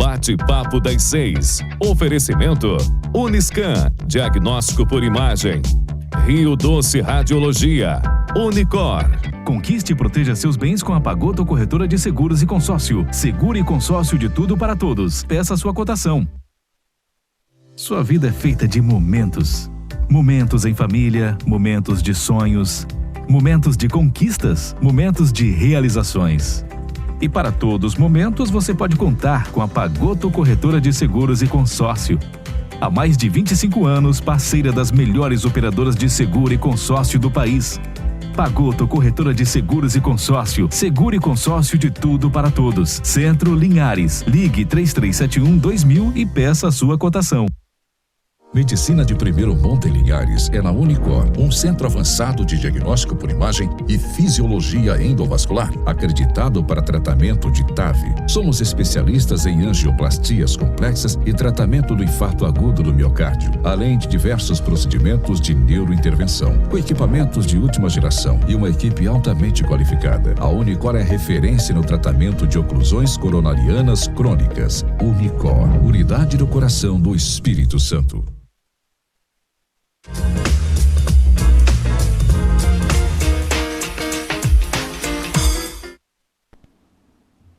Bate-papo das 6. Oferecimento Uniscan, diagnóstico por imagem. Rio Doce Radiologia. Unicor. Conquiste e proteja seus bens com a Pagoto Corretora de Seguros e Consórcio. Seguro e consórcio de tudo para todos. Peça sua cotação. Sua vida é feita de momentos. Momentos em família, momentos de sonhos, momentos de conquistas, momentos de realizações. E para todos os momentos você pode contar com a Pagoto Corretora de Seguros e Consórcio. Há mais de 25 anos, parceira das melhores operadoras de seguro e consórcio do país. Pagoto Corretora de Seguros e Consórcio. Seguro e consórcio de tudo para todos. Centro Linhares. Ligue 3371-2000 e peça a sua cotação. Medicina de primeiro monte em Linhares é na Unicor, um centro avançado de diagnóstico por imagem e fisiologia endovascular, acreditado para tratamento de TAV. Somos especialistas em angioplastias complexas e tratamento do infarto agudo do miocárdio, além de diversos procedimentos de neurointervenção, com equipamentos de última geração e uma equipe altamente qualificada. A Unicor é referência no tratamento de oclusões coronarianas crônicas. Unicor, unidade do coração do Espírito Santo.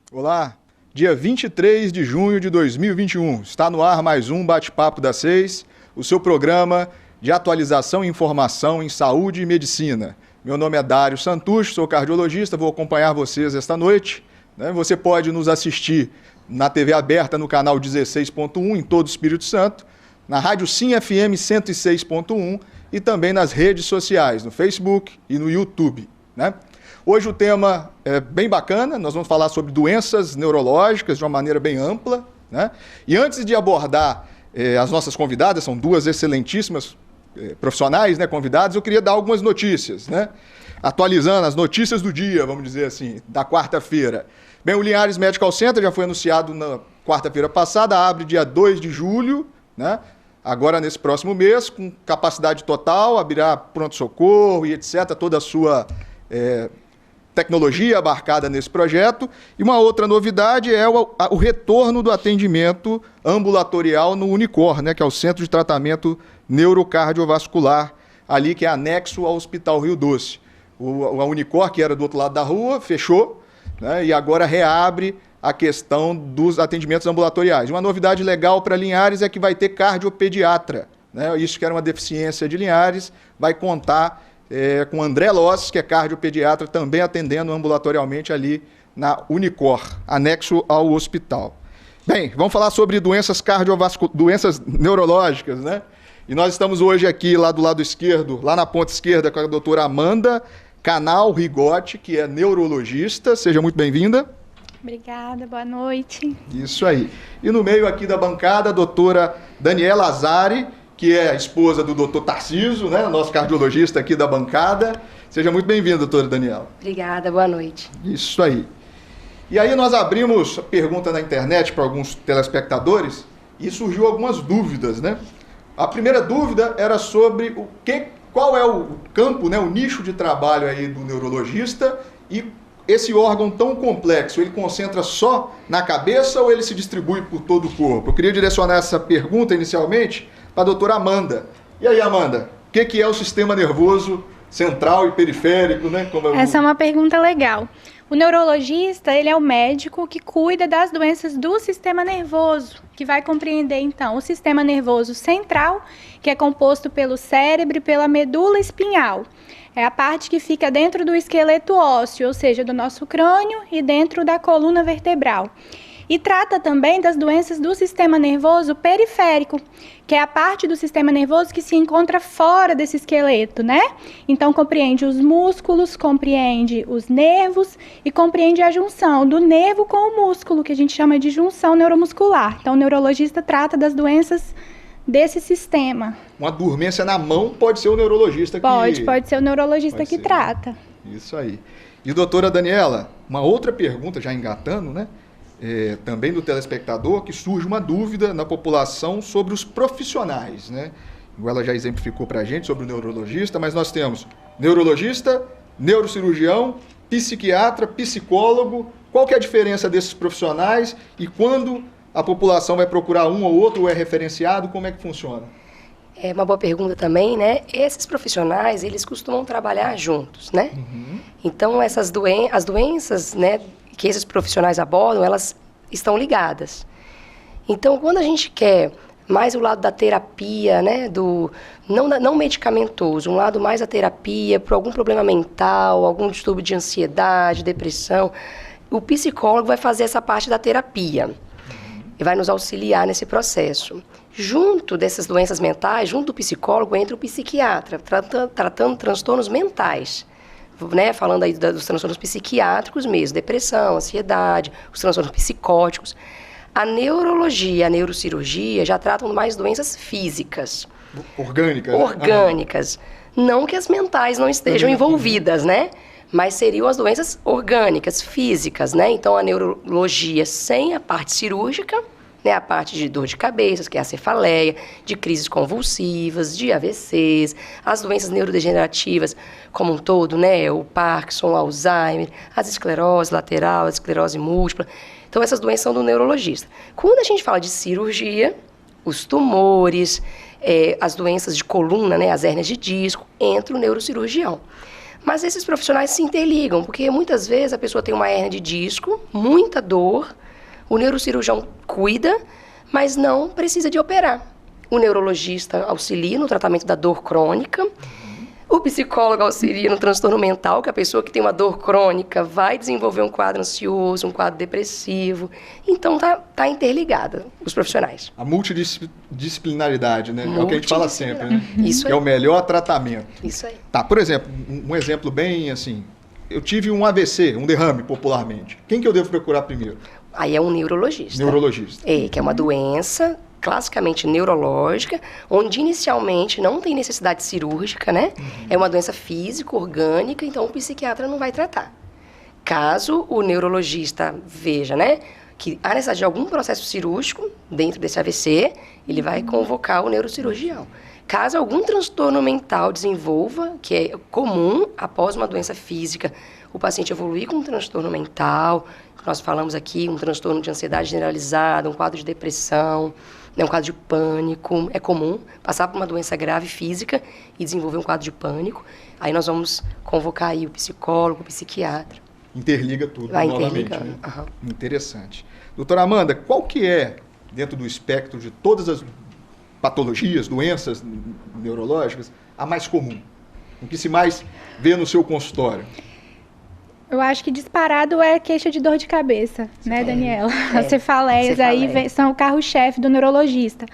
Olá, dia 23 de junho de 2021, está no ar mais um Bate-Papo das 6, o seu programa de atualização e informação em saúde e medicina. Meu nome é Dário Santucho, sou cardiologista, vou acompanhar vocês esta noite. Você pode nos assistir na TV aberta no canal 16.1 em todo o Espírito Santo, na Rádio Sim FM 106.1 e também nas redes sociais, no Facebook e no YouTube, Hoje o tema é bem bacana, nós vamos falar sobre doenças neurológicas de uma maneira bem ampla, E antes de abordar as nossas convidadas, são duas excelentíssimas profissionais, convidadas, eu queria dar algumas notícias, Atualizando as notícias do dia, vamos dizer assim, da quarta-feira. Bem, o Linhares Medical Center já foi anunciado na quarta-feira passada, abre dia 2 de julho, Agora nesse próximo mês, com capacidade total, abrirá pronto-socorro e etc., toda a sua tecnologia abarcada nesse projeto. E uma outra novidade é o retorno do atendimento ambulatorial no Unicor, que é o Centro de Tratamento Neurocardiovascular, ali que é anexo ao Hospital Rio Doce. A Unicor, que era do outro lado da rua, fechou, e agora reabre a questão dos atendimentos ambulatoriais. Uma novidade legal para Linhares é que vai ter cardiopediatra, Isso que era uma deficiência de Linhares, vai contar com André Loss, que é cardiopediatra, também atendendo ambulatorialmente ali na Unicor, anexo ao hospital. Bem, vamos falar sobre doenças doenças neurológicas, E nós estamos hoje aqui, lá do lado esquerdo, lá na ponta esquerda, com a doutora Amanda Canal Rigotti, que é neurologista. Seja muito bem-vinda. Obrigada, boa noite. Isso aí. E no meio aqui da bancada, a doutora Daniela Azari, que é a esposa do doutor Tarciso, nosso cardiologista aqui da bancada. Seja muito bem-vinda, doutora Daniela. Obrigada, boa noite. Isso aí. E aí nós abrimos a pergunta na internet para alguns telespectadores e surgiu algumas dúvidas, A primeira dúvida era sobre qual é o campo, o nicho de trabalho aí do neurologista e esse órgão tão complexo, ele concentra só na cabeça ou ele se distribui por todo o corpo? Eu queria direcionar essa pergunta inicialmente para a doutora Amanda. E aí, Amanda, o que é o sistema nervoso central e periférico, Essa é uma pergunta legal. O neurologista, ele é o médico que cuida das doenças do sistema nervoso, que vai compreender, então, o sistema nervoso central, que é composto pelo cérebro e pela medula espinhal. É a parte que fica dentro do esqueleto ósseo, ou seja, do nosso crânio e dentro da coluna vertebral. E trata também das doenças do sistema nervoso periférico, que é a parte do sistema nervoso que se encontra fora desse esqueleto, Então, compreende os músculos, compreende os nervos e compreende a junção do nervo com o músculo, que a gente chama de junção neuromuscular. Então, o neurologista trata das doenças desse sistema. Uma dormência na mão pode ser o neurologista que... Pode ser o neurologista que trata. Isso aí. E, doutora Daniela, uma outra pergunta, já engatando, também do telespectador, que surge uma dúvida na população sobre os profissionais, Ela já exemplificou para a gente sobre o neurologista, mas nós temos neurologista, neurocirurgião, psiquiatra, psicólogo. Qual que é a diferença desses profissionais e quando a população vai procurar um ou outro ou é referenciado? Como é que funciona? É uma boa pergunta também, né? Esses profissionais, eles costumam trabalhar juntos, né? Então, as doenças, né, que esses profissionais abordam, elas estão ligadas. Então, quando a gente quer mais o lado da terapia, né, não medicamentoso, um lado mais da terapia, por algum problema mental, algum distúrbio de ansiedade, depressão, o psicólogo vai fazer essa parte da terapia e vai nos auxiliar nesse processo. Junto dessas doenças mentais, junto do psicólogo, entra o psiquiatra, tratando transtornos mentais. Né, falando aí dos transtornos psiquiátricos mesmo, depressão, ansiedade, os transtornos psicóticos. A neurologia, a neurocirurgia já tratam mais doenças físicas. Orgânicas? Orgânicas. Não que as mentais não estejam envolvidas, né? Mas seriam as doenças orgânicas, físicas, né? Então, a neurologia sem a parte cirúrgica, né? A parte de dor de cabeça, que é a cefaleia, de crises convulsivas, de AVCs, as doenças neurodegenerativas como um todo, né? O Parkinson, o Alzheimer, as esclerose lateral, a esclerose múltipla. Então, essas doenças são do neurologista. Quando a gente fala de cirurgia, os tumores, as doenças de coluna, né, as hérnias de disco, entra o neurocirurgião. Mas esses profissionais se interligam, porque muitas vezes a pessoa tem uma hérnia de disco, muita dor, o neurocirurgião cuida, mas não precisa de operar. O neurologista auxilia no tratamento da dor crônica, o psicólogo auxilia no transtorno mental, que a pessoa que tem uma dor crônica vai desenvolver um quadro ansioso, um quadro depressivo. Então, tá interligada os profissionais. A multidisciplinaridade, né? É o que a gente fala sempre, né? Isso aí. É o melhor tratamento. Isso aí. Tá, por exemplo, um exemplo bem assim, eu tive um AVC, um derrame popularmente. Quem que eu devo procurar primeiro? Aí é um neurologista. Neurologista. Que é uma doença classicamente neurológica, onde inicialmente não tem necessidade cirúrgica, né? É uma doença física, orgânica, então o psiquiatra não vai tratar. Caso o neurologista veja, né, que há necessidade de algum processo cirúrgico dentro desse AVC, ele vai convocar o neurocirurgião. Caso algum transtorno mental desenvolva, que é comum após uma doença física, o paciente evoluir com um transtorno mental, que nós falamos aqui, um transtorno de ansiedade generalizada, um quadro de depressão, né, um quadro de pânico, é comum passar por uma doença grave física e desenvolver um quadro de pânico. Aí nós vamos convocar aí o psicólogo, o psiquiatra. Interliga tudo Vai novamente, né? Uhum. Interessante. Doutora Amanda, qual que é, dentro do espectro de todas as patologias, doenças neurológicas, a mais comum? O que se mais vê no seu consultório? Eu acho que disparado é queixa de dor de cabeça, né, Daniela? As cefaleias aí são o carro-chefe do neurologista.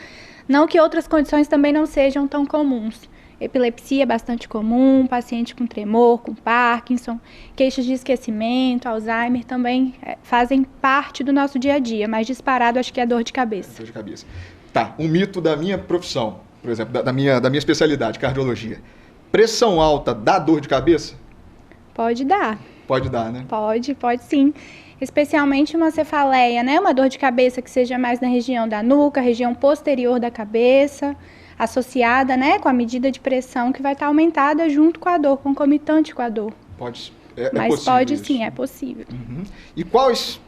Não que outras condições também não sejam tão comuns. Epilepsia é bastante comum, paciente com tremor, com Parkinson, queixas de esquecimento, Alzheimer também fazem parte do nosso dia a dia, mas disparado acho que é dor de cabeça. Dor de cabeça. Tá, um mito da minha profissão, por exemplo, da minha especialidade, cardiologia. Pressão alta dá dor de cabeça? Pode dar. Pode dar, né? Pode sim. Especialmente uma cefaleia, né? Uma dor de cabeça que seja mais na região da nuca, região posterior da cabeça, associada, né, com a medida de pressão que vai estar aumentada junto com a dor, concomitante com a dor. Mas possível pode isso. Sim, é possível. E quais...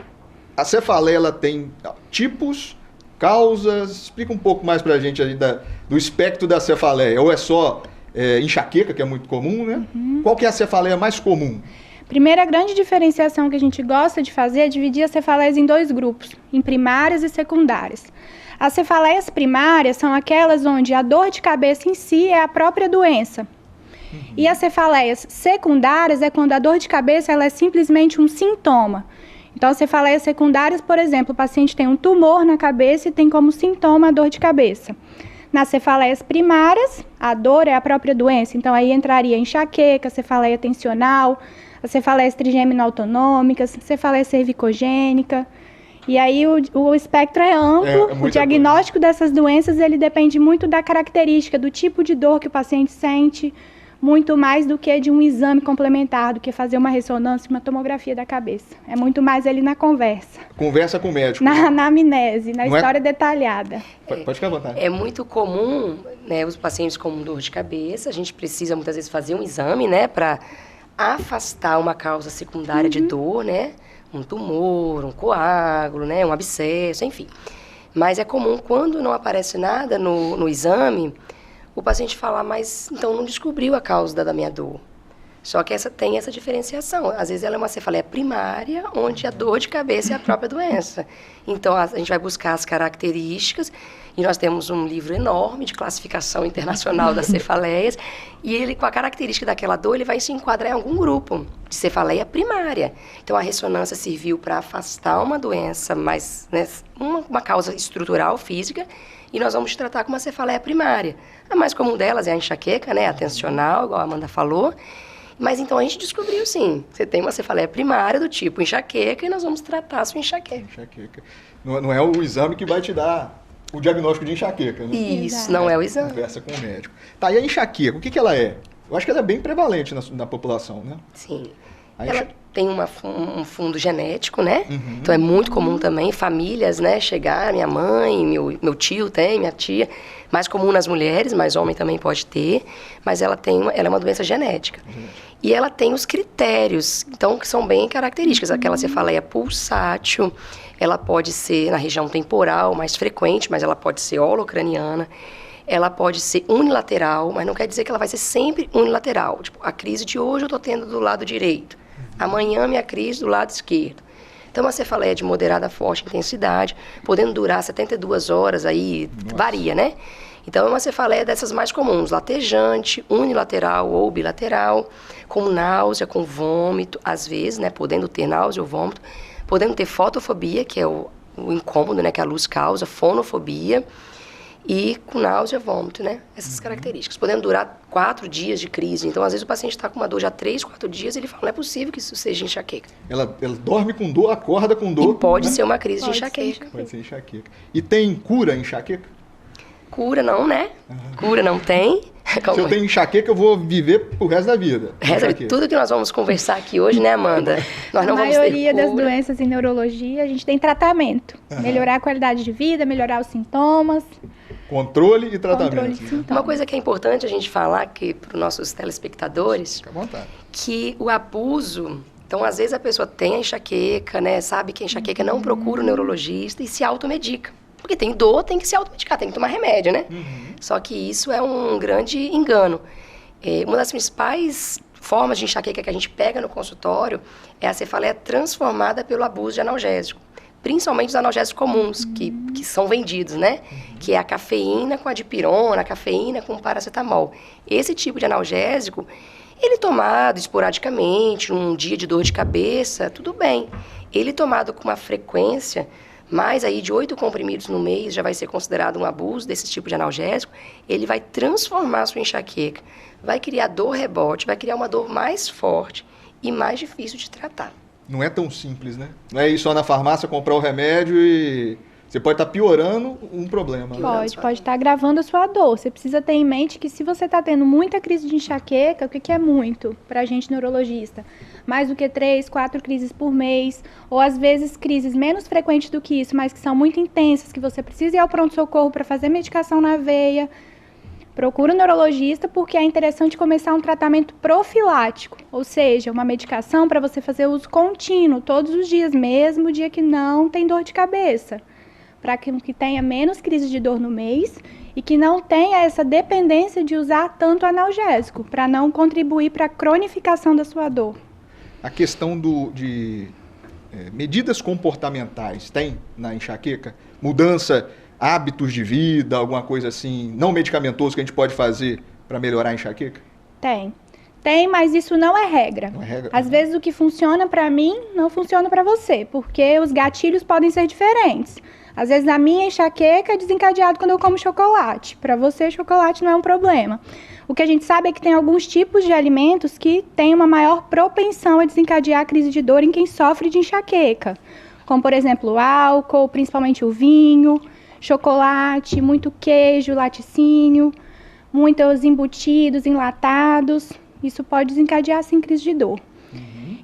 A cefaleia, ela tem tipos, causas? Explica um pouco mais pra gente aí do espectro da cefaleia. Ou é só enxaqueca, que é muito comum, né? Qual que é a cefaleia mais comum? Primeira grande diferenciação que a gente gosta de fazer é dividir as cefaleias em dois grupos, em primárias e secundárias. As cefaleias primárias são aquelas onde a dor de cabeça em si é a própria doença. E as cefaleias secundárias é quando a dor de cabeça ela é simplesmente um sintoma. Então, as cefaleias secundárias, por exemplo, o paciente tem um tumor na cabeça e tem como sintoma a dor de cabeça. Nas cefaleias primárias, a dor é a própria doença. Então, aí entraria enxaqueca, cefaleia tensional, as cefaleias trigêmino-autonômicas, cefaleia cervicogênica. E aí o espectro é amplo, o diagnóstico dessas doenças ele depende muito da característica, do tipo de dor que o paciente sente, muito mais do que de um exame complementar, do que fazer uma ressonância, uma tomografia da cabeça. É muito mais ali na conversa. Conversa com o médico. Na amnese, na história detalhada. Pode ficar à vontade. É muito comum, né, os pacientes com dor de cabeça, a gente precisa muitas vezes fazer um exame, né, para afastar uma causa secundária de dor, né? um tumor, um coágulo, né, um abscesso, enfim. Mas é comum, quando não aparece nada no exame, o paciente falar, mas então não descobriu a causa da minha dor. Só que tem essa diferenciação. Às vezes ela é uma cefaleia primária, onde a dor de cabeça é a própria doença. Então a gente vai buscar as características, e nós temos um livro enorme de classificação internacional das cefaleias, e ele, com a característica daquela dor, ele vai se enquadrar em algum grupo de cefaleia primária. Então a ressonância serviu para afastar uma doença, mais, né, uma causa estrutural, física, e nós vamos tratar com uma cefaleia primária. A mais comum delas é a enxaqueca, né, a tensional, igual a Amanda falou. Mas então a gente descobriu, sim, você tem uma cefaleia primária do tipo enxaqueca e nós vamos tratar a sua enxaqueca. Enxaqueca. Não é o exame que vai te dar o diagnóstico de enxaqueca, né? Isso, não é o exame. Conversa com o médico. Tá, e a enxaqueca, o que ela é? Eu acho que ela é bem prevalente na população, né? Sim. Ela tem um fundo genético, né? Uhum. Então é muito comum também famílias, né, chegar, minha mãe, meu tio tem, minha tia, mais comum nas mulheres, mas homem também pode ter, mas ela é uma doença genética. E ela tem os critérios, então, que são bem características. Aquela cefaleia pulsátil, ela pode ser na região temporal, mais frequente, mas ela pode ser holocraniana. Ela pode ser unilateral, mas não quer dizer que ela vai ser sempre unilateral. Tipo, a crise de hoje eu estou tendo do lado direito, amanhã minha crise do lado esquerdo. Então, uma cefaleia de moderada a forte intensidade, podendo durar 72 horas, aí varia, né? Então, é uma cefaleia dessas mais comuns, latejante, unilateral ou bilateral, com náusea, com vômito, às vezes, né, podendo ter náusea ou vômito, podendo ter fotofobia, que é o incômodo, né, que a luz causa, fonofobia, e com náusea, vômito, né? Essas características. Podendo durar 4 dias de crise. Então, às vezes, o paciente está com uma dor já 3, 4 dias, ele fala, não é possível que isso seja enxaqueca. Ela dorme com dor, acorda com dor. E pode, né, ser uma crise de enxaqueca. Pode ser enxaqueca. E tem cura a enxaqueca? Cura não, né? Cura não tem. Se eu tenho enxaqueca, eu vou viver pro resto da vida. Tudo que nós vamos conversar aqui hoje, né, Amanda? Nós não vamos ter cura. A maioria das doenças em neurologia, a gente tem tratamento. Melhorar a qualidade de vida, melhorar os sintomas. Controle e tratamento. Uma coisa que é importante a gente falar aqui para os nossos telespectadores, fica à vontade, que o abuso... Então, às vezes, a pessoa tem a enxaqueca, né? Sabe que a enxaqueca, não procura o neurologista e se automedica. Porque tem dor, tem que se automedicar, tem que tomar remédio, né? Só que isso é um grande engano. Uma das principais formas de enxaqueca que a gente pega no consultório é a cefaleia transformada pelo abuso de analgésico. Principalmente os analgésicos comuns, que são vendidos, né? Que é a cafeína com a dipirona, a cafeína com paracetamol. Esse tipo de analgésico, ele tomado esporadicamente, num dia de dor de cabeça, tudo bem. Ele tomado com uma frequência, mais aí de 8 comprimidos no mês, já vai ser considerado um abuso desse tipo de analgésico, ele vai transformar a sua enxaqueca, vai criar dor rebote, vai criar uma dor mais forte e mais difícil de tratar. Não é tão simples, né? Não é ir só na farmácia comprar o remédio e você pode estar piorando um problema. Pode estar agravando a sua dor. Você precisa ter em mente que se você está tendo muita crise de enxaqueca, o que é muito para a gente neurologista? Mais do que 3, 4 crises por mês, ou às vezes crises menos frequentes do que isso, mas que são muito intensas, que você precisa ir ao pronto-socorro para fazer medicação na veia. Procura um neurologista porque é interessante começar um tratamento profilático, ou seja, uma medicação para você fazer uso contínuo, todos os dias, mesmo o dia que não tem dor de cabeça, para que tenha menos crise de dor no mês e que não tenha essa dependência de usar tanto analgésico, para não contribuir para a cronificação da sua dor. A questão de medidas comportamentais tem na enxaqueca? Mudança, hábitos de vida, alguma coisa assim, não medicamentoso que a gente pode fazer para melhorar a enxaqueca? Tem, mas isso não é regra. Não é regra? Às vezes o que funciona para mim não funciona para você, porque os gatilhos podem ser diferentes. Às vezes a minha enxaqueca é desencadeada quando eu como chocolate. Para você, chocolate não é um problema. O que a gente sabe é que tem alguns tipos de alimentos que têm uma maior propensão a desencadear a crise de dor em quem sofre de enxaqueca. Como, por exemplo, o álcool, principalmente o vinho, chocolate, muito queijo, laticínio, muitos embutidos, enlatados. Isso pode desencadear, sim, crise de dor.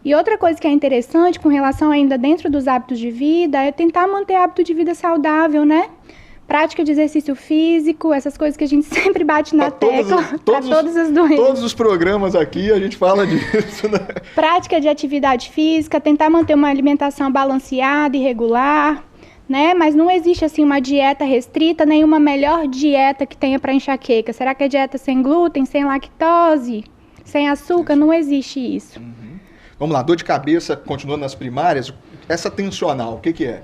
E outra coisa que é interessante com relação ainda dentro dos hábitos de vida é tentar manter hábito de vida saudável, né? Prática de exercício físico, essas coisas que a gente sempre bate na tecla para todas as doenças. Todos os programas aqui a gente fala disso, né? Prática de atividade física, tentar manter uma alimentação balanceada e regular, né? Mas não existe assim uma dieta restrita, nenhuma melhor dieta que tenha para enxaqueca. Será que é dieta sem glúten, sem lactose, sem açúcar? Não existe isso. Vamos lá, dor de cabeça, continuando nas primárias, essa tensional, o que é?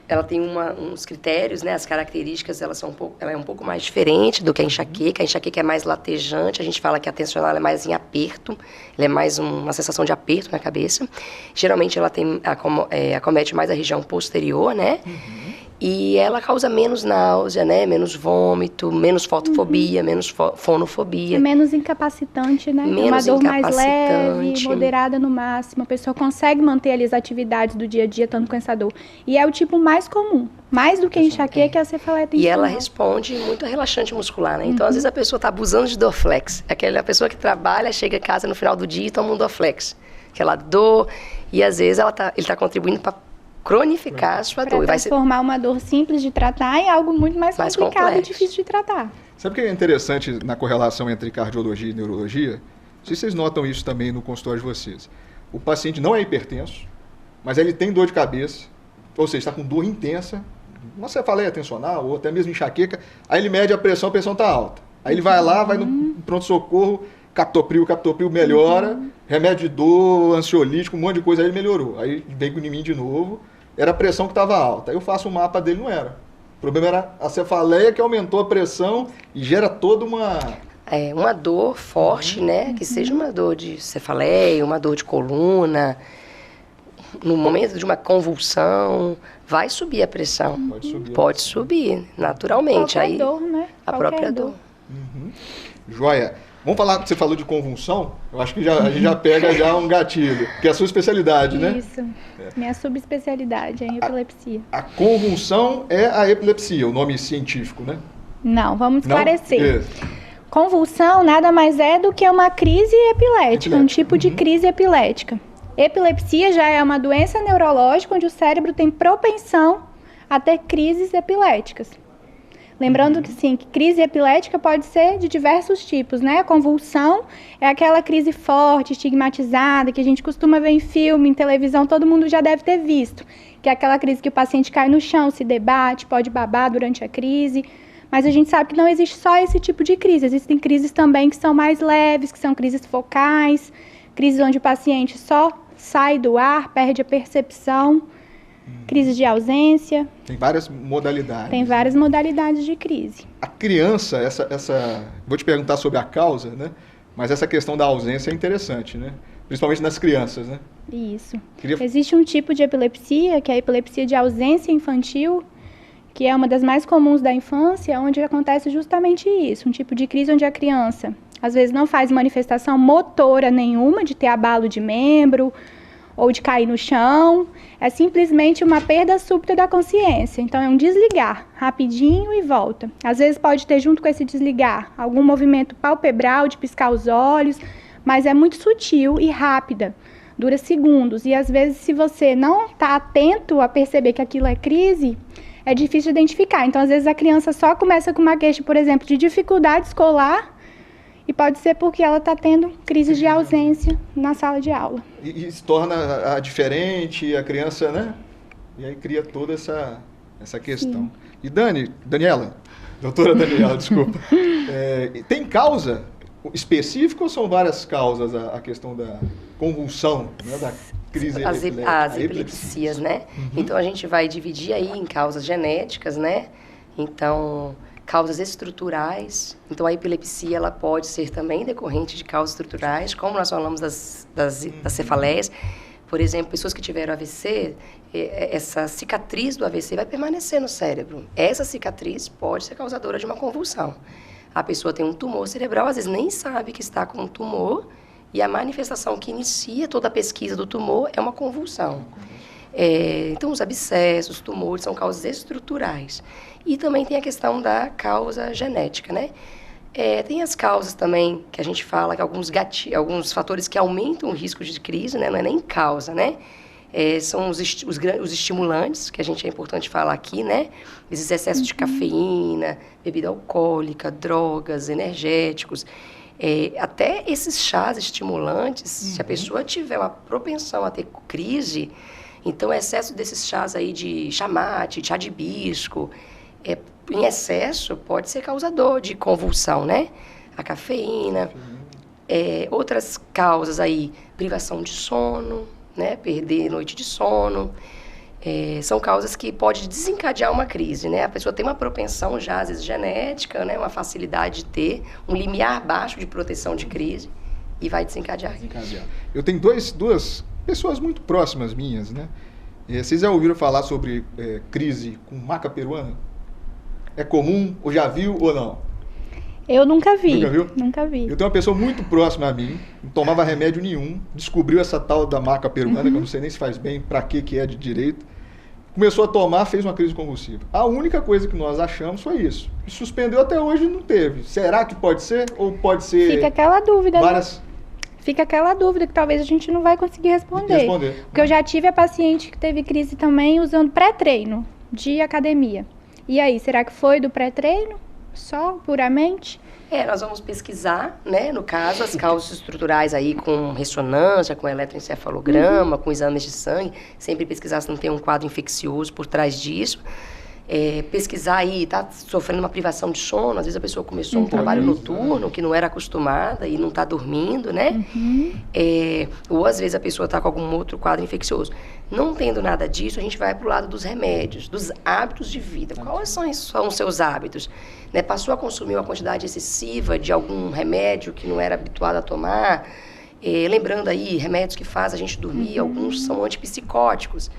Ela tem uns critérios, né? As características, ela é um pouco mais diferente do que a enxaqueca. A enxaqueca é mais latejante, a gente fala que a tensional é mais em aperto, ela é mais uma sensação de aperto na cabeça. Geralmente ela acomete mais a região posterior, né? E ela causa menos náusea, né? Menos vômito, menos fotofobia, menos fonofobia. É menos incapacitante, né? Menos uma dor mais incapacitante. leve, moderada no máximo. A pessoa consegue manter ali as atividades do dia a dia estando com essa dor. E é o tipo mais comum. Mais do que a enxaqueca, é a cefaleia tensional. E ela responde muito a relaxante muscular, né? Então, às vezes, a pessoa está abusando de Dorflex. Aquela pessoa que trabalha, chega em casa no final do dia e toma um Dorflex. Aquela dor. E, às vezes, ele está contribuindo para cronificar a sua dor. Vai transformar uma dor simples de tratar em algo muito mais complicado complexo. E difícil de tratar. Sabe o que é interessante na correlação entre cardiologia e neurologia? Não sei se vocês notam isso também no consultório de vocês. O paciente não é hipertenso, mas ele tem dor de cabeça, ou seja, está com dor intensa, uma cefaleia tensional ou até mesmo enxaqueca, aí ele mede a pressão está alta. Aí ele vai lá, vai no pronto-socorro, captopril melhora, remédio de dor, ansiolítico, um monte de coisa, aí ele melhorou. Aí veio em mim de novo, era a pressão que estava alta. Aí eu faço um mapa dele, não era. O problema era a cefaleia que aumentou a pressão e gera toda uma dor forte, né? Que seja uma dor de cefaleia, uma dor de coluna. No momento de uma convulsão, vai subir a pressão. Pode subir, naturalmente. Qualquer dor, né? A própria dor. Joia. Vamos falar, você falou de convulsão, eu acho que a gente já pega um gatilho, que é a sua especialidade, né? Isso, minha subespecialidade é em epilepsia. A convulsão é a epilepsia, o nome científico, né? Não, vamos esclarecer. Convulsão nada mais é do que uma crise epilética, um tipo de crise epilética. Epilepsia já é uma doença neurológica onde o cérebro tem propensão a ter crises epiléticas. Lembrando que sim, que crise epilética pode ser de diversos tipos, né? A convulsão é aquela crise forte, estigmatizada, que a gente costuma ver em filme, em televisão, todo mundo já deve ter visto. Que é aquela crise que o paciente cai no chão, se debate, pode babar durante a crise. Mas a gente sabe que não existe só esse tipo de crise. Existem crises também que são mais leves, que são crises focais, crises onde o paciente só sai do ar, perde a percepção. Crise de ausência. Tem várias modalidades. Tem várias modalidades de crise. A criança, vou te perguntar sobre a causa, né? Mas essa questão da ausência é interessante, né? Principalmente nas crianças, né? Isso. Existe um tipo de epilepsia, que é a epilepsia de ausência infantil, que é uma das mais comuns da infância, onde acontece justamente isso. Um tipo de crise onde a criança, às vezes, não faz manifestação motora nenhuma, de ter abalo de membro, ou de cair no chão, é simplesmente uma perda súbita da consciência. Então, é um desligar, rapidinho e volta. Às vezes pode ter junto com esse desligar algum movimento palpebral, de piscar os olhos, mas é muito sutil e rápida, dura segundos. E às vezes, se você não está atento a perceber que aquilo é crise, é difícil de identificar. Então, às vezes a criança só começa com uma queixa, por exemplo, de dificuldade escolar, e pode ser porque ela está tendo crises de ausência na sala de aula. E se torna diferente, a criança, né? E aí cria toda essa questão. Sim. E doutora Daniela, desculpa. Tem causa específica ou são várias causas a questão da convulsão, né? Da crise epilética? As epilepsias, né? Então a gente vai dividir aí em causas genéticas, né? Então, causas estruturais. Então, a epilepsia ela pode ser também decorrente de causas estruturais, como nós falamos das cefaleias. Por exemplo, pessoas que tiveram AVC, essa cicatriz do AVC vai permanecer no cérebro. Essa cicatriz pode ser causadora de uma convulsão. A pessoa tem um tumor cerebral, às vezes nem sabe que está com um tumor, e a manifestação que inicia toda a pesquisa do tumor é uma convulsão. Então, os abscessos, os tumores são causas estruturais. E também tem a questão da causa genética, né? Tem as causas também, que a gente fala, que alguns fatores que aumentam o risco de crise, né? Não é nem causa, né? São os estimulantes, que é importante falar aqui, né? Esses excessos de cafeína, bebida alcoólica, drogas, energéticos. Até esses chás estimulantes, se a pessoa tiver uma propensão a ter crise, então o excesso desses chás aí de chamate, chá de hibisco, em excesso pode ser causador de convulsão, né? A cafeína. Outras causas aí, privação de sono, né? Perder noite de sono. São causas que podem desencadear uma crise, né? A pessoa tem uma propensão já, às vezes, genética, né? Uma facilidade de ter um limiar baixo de proteção de crise e vai desencadear. Eu tenho duas pessoas muito próximas minhas, né? Vocês já ouviram falar sobre crise com maca peruana? É comum, ou já viu ou não? Eu nunca vi. Nunca viu? Nunca vi. Eu tenho uma pessoa muito próxima a mim, não tomava remédio nenhum, descobriu essa tal da maca peruana, que eu não sei nem se faz bem, pra que é de direito. Começou a tomar, fez uma crise convulsiva. A única coisa que nós achamos foi isso. E suspendeu até hoje e não teve. Será que pode ser? Ou pode ser... Fica aquela dúvida, várias... né? Fica aquela dúvida que talvez a gente não vai conseguir responder. Porque eu já tive a paciente que teve crise também usando pré-treino de academia. E aí, será que foi do pré-treino? Só, puramente? Nós vamos pesquisar, né, no caso, as causas estruturais aí com ressonância, com eletroencefalograma, com exames de sangue, sempre pesquisar se não tem um quadro infeccioso por trás disso. Pesquisar aí, tá sofrendo uma privação de sono, às vezes a pessoa começou um trabalho noturno que não era acostumada e não está dormindo, né? Ou às vezes a pessoa está com algum outro quadro infeccioso. Não tendo nada disso, a gente vai para o lado dos remédios, dos hábitos de vida. Quais são os seus hábitos? Né? Passou a consumir uma quantidade excessiva de algum remédio que não era habituado a tomar? Lembrando aí, remédios que fazem a gente dormir, alguns são antipsicóticos.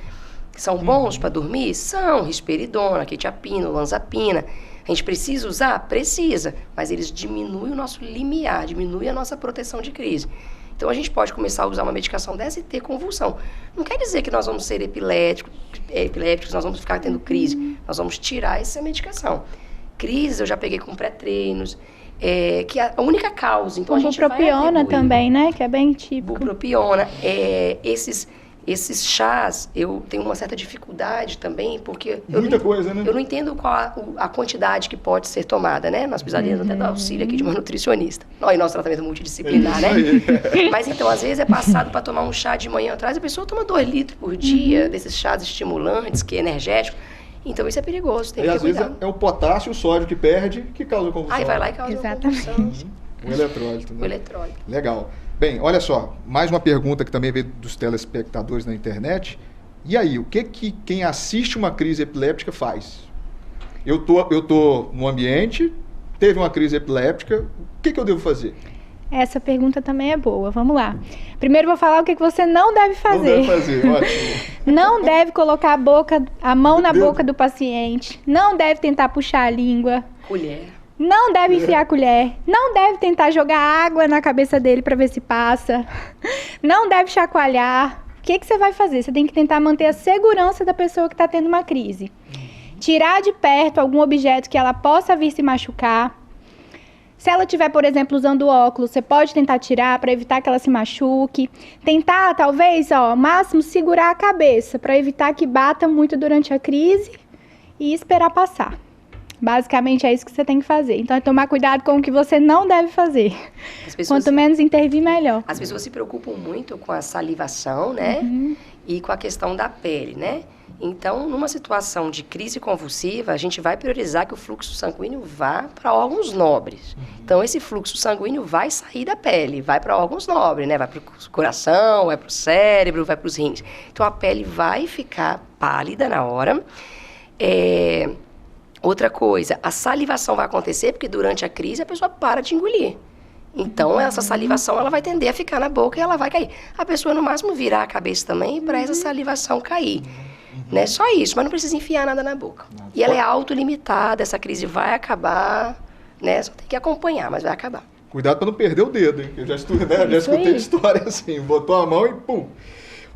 São bons para dormir? São. Risperidona, quetiapina, olanzapina. A gente precisa usar? Precisa. Mas eles diminuem o nosso limiar, diminuem a nossa proteção de crise. Então, a gente pode começar a usar uma medicação dessa e ter convulsão. Não quer dizer que nós vamos ser epilépticos, nós vamos ficar tendo crise. Nós vamos tirar essa medicação. Crise eu já peguei com pré-treinos, que é a única causa. Então, a gente bupropiona também, né? Que é bem típico. Bupropiona. Esses chás, eu tenho uma certa dificuldade também, porque eu não entendo qual a quantidade que pode ser tomada, né? Nós precisaríamos até do auxílio aqui de uma nutricionista. E nosso tratamento multidisciplinar, né? Mas então, às vezes é passado para tomar um chá de manhã atrás, a pessoa toma 2 litros por dia desses chás estimulantes, que é energético. Então, isso é perigoso, tem que ter cuidado. Às vezes é o potássio, o sódio que perde, que causa convulsão. Aí vai lá e causa convulsão. O eletrólito, né? O eletrólito. Legal. Bem, olha só, mais uma pergunta que também veio dos telespectadores na internet. E aí, o que quem assiste uma crise epiléptica faz? Eu tô no ambiente, teve uma crise epiléptica, o que eu devo fazer? Essa pergunta também é boa, vamos lá. Primeiro vou falar o que você não deve fazer. Não deve fazer, ótimo. Não deve colocar a mão na boca do paciente, não deve tentar puxar a língua. Colher. Não deve enfiar a colher, não deve tentar jogar água na cabeça dele para ver se passa, não deve chacoalhar. O que você vai fazer? Você tem que tentar manter a segurança da pessoa que está tendo uma crise. Tirar de perto algum objeto que ela possa vir se machucar. Se ela estiver, por exemplo, usando óculos, você pode tentar tirar para evitar que ela se machuque. Tentar, talvez, ao máximo, segurar a cabeça para evitar que bata muito durante a crise e esperar passar. Basicamente é isso que você tem que fazer. Então é tomar cuidado com o que você não deve fazer. Quanto menos intervir, melhor. As pessoas se preocupam muito com a salivação, né? E com a questão da pele, né? Então, numa situação de crise convulsiva, a gente vai priorizar que o fluxo sanguíneo vá para órgãos nobres. Então, esse fluxo sanguíneo vai sair da pele, vai para órgãos nobres, né? Vai para o coração, vai para o cérebro, vai para os rins. Então, a pele vai ficar pálida na hora. Outra coisa, a salivação vai acontecer porque durante a crise a pessoa para de engolir. Então, essa salivação ela vai tender a ficar na boca e ela vai cair. A pessoa, no máximo, virar a cabeça também para essa salivação cair. Né? Só isso, mas não precisa enfiar nada na boca. E ela é autolimitada, essa crise vai acabar, né? Só tem que acompanhar, mas vai acabar. Cuidado para não perder o dedo, hein? Eu já escutei história assim, botou a mão e pum.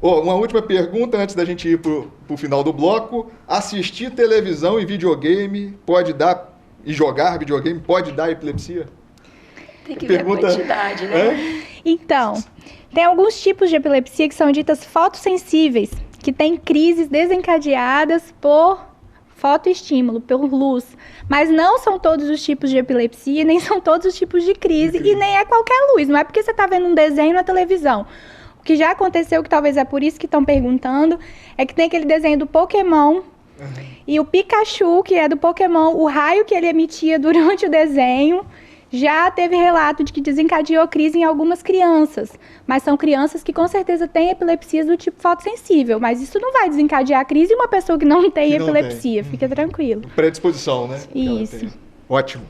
Uma última pergunta antes da gente ir pro final do bloco. Assistir televisão e videogame pode dar, e jogar videogame pode dar epilepsia? Tem que ver a quantidade, né? Então, tem alguns tipos de epilepsia que são ditas fotossensíveis. que têm crises desencadeadas por fotoestímulo, por luz. Mas não são todos os tipos de epilepsia, nem são todos os tipos de crise, e nem é qualquer luz. Não é porque você está vendo um desenho na televisão. O que já aconteceu, que talvez é por isso que estão perguntando, é que tem aquele desenho do Pokémon, e o Pikachu, que é do Pokémon, o raio que ele emitia durante o desenho, já teve relato de que desencadeou crise em algumas crianças. Mas são crianças que com certeza têm epilepsias do tipo fotossensível. Mas isso não vai desencadear a crise em uma pessoa que não tem epilepsia. Fica tranquilo. Predisposição, né? Isso. Ótimo.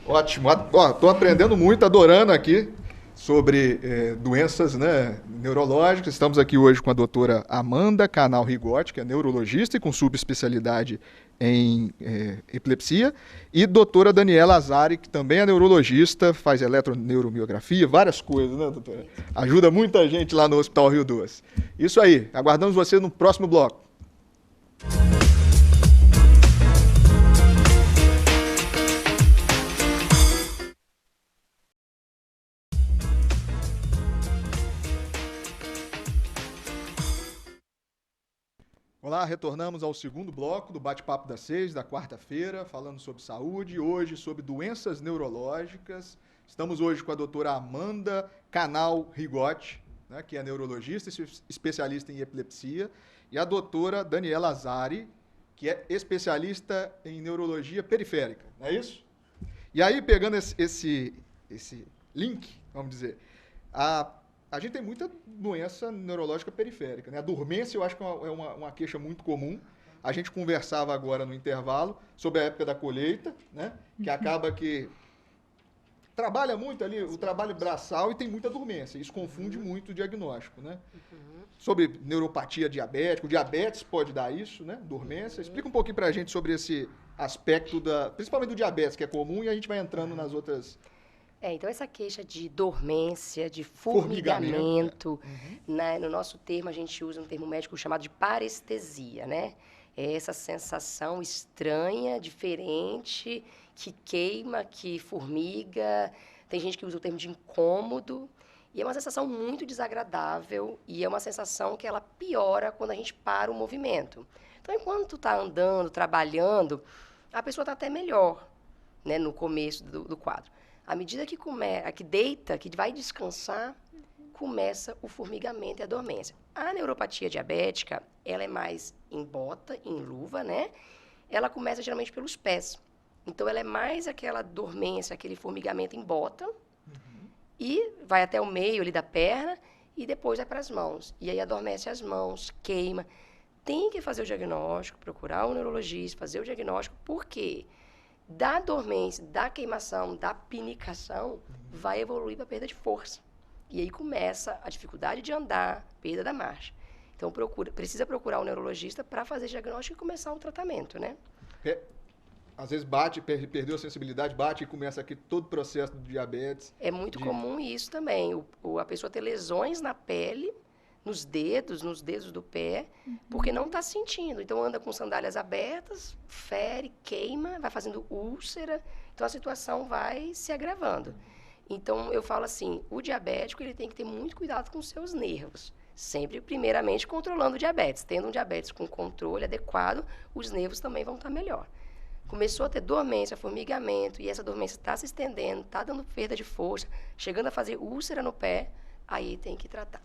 Ótimo. Ó, tô aprendendo muito, adorando aqui sobre doenças, né, neurológicas. Estamos aqui hoje com a doutora Amanda Canal Rigotti, que é neurologista e com subespecialidade em epilepsia, e doutora Daniela Azari, que também é neurologista, faz eletroneuromiografia, várias coisas, né, doutora? Ajuda muita gente lá no Hospital Rio Doce. Isso aí, aguardamos você no próximo bloco. Olá, retornamos ao segundo bloco do Bate-Papo das 6, da quarta-feira, falando sobre saúde, hoje sobre doenças neurológicas. Estamos hoje com a doutora Amanda Canal Rigotti, né, que é neurologista e especialista em epilepsia, e a doutora Daniela Azari, que é especialista em neurologia periférica, não é isso? E aí, pegando esse link, vamos dizer, a gente tem muita doença neurológica periférica, né? A dormência, eu acho que é uma queixa muito comum. A gente conversava agora no intervalo sobre a época da colheita, né? Que acaba que trabalha muito ali, o trabalho braçal, e tem muita dormência. Isso confunde muito o diagnóstico, né? Sobre neuropatia diabética, o diabetes pode dar isso, né? Dormência. Explica um pouquinho pra gente sobre esse aspecto, principalmente do diabetes, que é comum, e a gente vai entrando nas outras... Então essa queixa de dormência, de formigamento, né, no nosso termo a gente usa um termo médico chamado de parestesia, né? É essa sensação estranha, diferente, que queima, que formiga. Tem gente que usa o termo de incômodo. E é uma sensação muito desagradável e é uma sensação que ela piora quando a gente para o movimento. Então, enquanto tu tá andando, trabalhando, a pessoa tá até melhor, né, no começo do quadro. À medida que deita, que vai descansar, começa o formigamento e a dormência. A neuropatia diabética, ela é mais em bota, em luva, né? Ela começa geralmente pelos pés. Então, ela é mais aquela dormência, aquele formigamento em bota, e vai até o meio ali da perna, e depois vai para as mãos. E aí adormece as mãos, queima. Tem que fazer o diagnóstico, procurar um neurologista, fazer o diagnóstico, por quê? Da dormência, da queimação, da pinicação, vai evoluir para perda de força. E aí começa a dificuldade de andar, perda da marcha. Então, precisa procurar um neurologista para fazer diagnóstico e começar o tratamento, né? Às vezes perdeu a sensibilidade, bate e começa aqui todo o processo do diabetes. É muito comum isso também. A pessoa ter lesões na pele, nos dedos do pé, porque não está sentindo. Então, anda com sandálias abertas, fere, queima, vai fazendo úlcera. Então, a situação vai se agravando. Então, eu falo assim, o diabético ele tem que ter muito cuidado com os seus nervos. Sempre, primeiramente, controlando o diabetes. Tendo um diabetes com controle adequado, os nervos também vão estar melhor. Começou a ter dormência, formigamento, e essa dormência está se estendendo, está dando perda de força, chegando a fazer úlcera no pé, aí tem que tratar.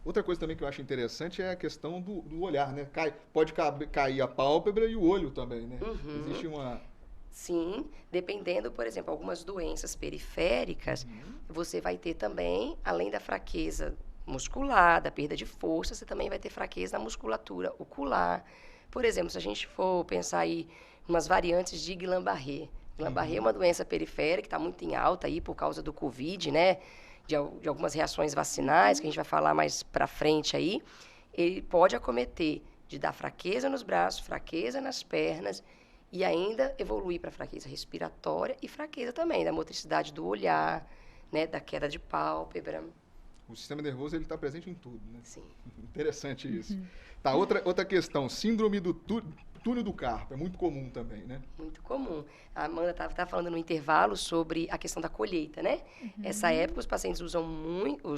Outra coisa também que eu acho interessante é a questão do olhar, né? Pode cair a pálpebra e o olho também, né? Existe uma... Sim, dependendo, por exemplo, algumas doenças periféricas, você vai ter também, além da fraqueza muscular, da perda de força, você também vai ter fraqueza na musculatura ocular. Por exemplo, se a gente for pensar aí umas variantes de Guillain-Barré. Guillain-Barré é uma doença periférica que está muito em alta aí por causa do Covid, né? De algumas reações vacinais, que a gente vai falar mais para frente aí. Ele pode acometer de dar fraqueza nos braços, fraqueza nas pernas e ainda evoluir para fraqueza respiratória e fraqueza também da motricidade do olhar, né? Da queda de pálpebra. O sistema nervoso ele está presente em tudo, né? Sim. Interessante isso. Tá, outra questão, síndrome do túnel do carpo, é muito comum também, né? Muito comum. A Amanda estava falando no intervalo sobre a questão da colheita, né? Essa época os pacientes usam muito,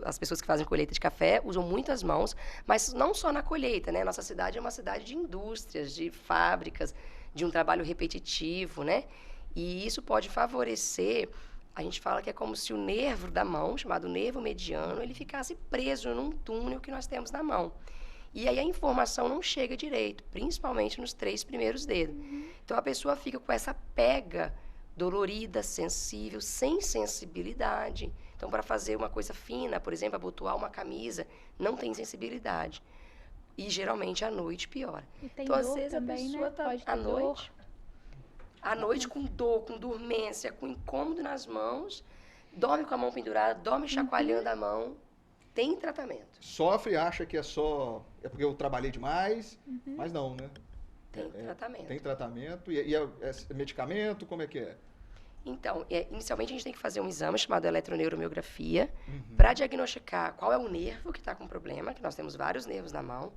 as pessoas que fazem colheita de café usam muito as mãos, mas não só na colheita, né? Nossa cidade é uma cidade de indústrias, de fábricas, de um trabalho repetitivo, né? E isso pode favorecer, a gente fala que é como se o nervo da mão, chamado nervo mediano, ele ficasse preso num túnel que nós temos na mão. E aí a informação não chega direito, principalmente nos 3 primeiros dedos. Então a pessoa fica com essa pega dolorida, sensível, sem sensibilidade. Então para fazer uma coisa fina, por exemplo, abotoar uma camisa, não tem sensibilidade. E geralmente à noite piora. E tem então às dor vezes também, a pessoa né? está à noite com dor, com dormência, com incômodo nas mãos, dorme com a mão pendurada, dorme chacoalhando a mão. Tem tratamento. Sofre, acha que é porque eu trabalhei demais, mas não, né? Tem tratamento. Tem tratamento. E é medicamento? Como é que é? Então, inicialmente a gente tem que fazer um exame chamado eletroneuromiografia para diagnosticar qual é o nervo que está com problema, que nós temos vários nervos na mão,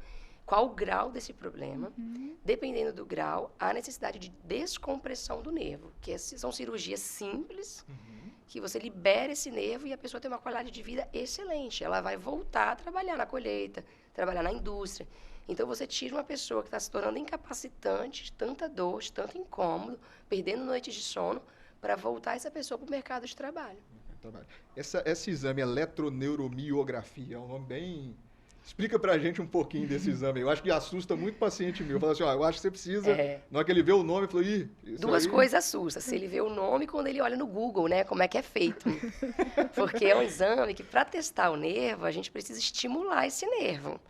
qual o grau desse problema. Dependendo do grau, há necessidade de descompressão do nervo, que são cirurgias simples, que você libera esse nervo e a pessoa tem uma qualidade de vida excelente. Ela vai voltar a trabalhar na colheita, trabalhar na indústria. Então, você tira uma pessoa que está se tornando incapacitante, de tanta dor, de tanto incômodo, perdendo noites de sono, para voltar essa pessoa para o mercado de trabalho. Esse exame, eletroneuromiografia, é um nome bem... Explica pra gente um pouquinho desse exame. Eu acho que assusta muito paciente meu. Fala assim, eu acho que você precisa... Na hora que ele vê o nome, ele falou, Duas coisas assustam. Se ele vê o nome e quando ele olha no Google, né? Como é que é feito. Porque é um exame que, para testar o nervo, a gente precisa estimular esse nervo.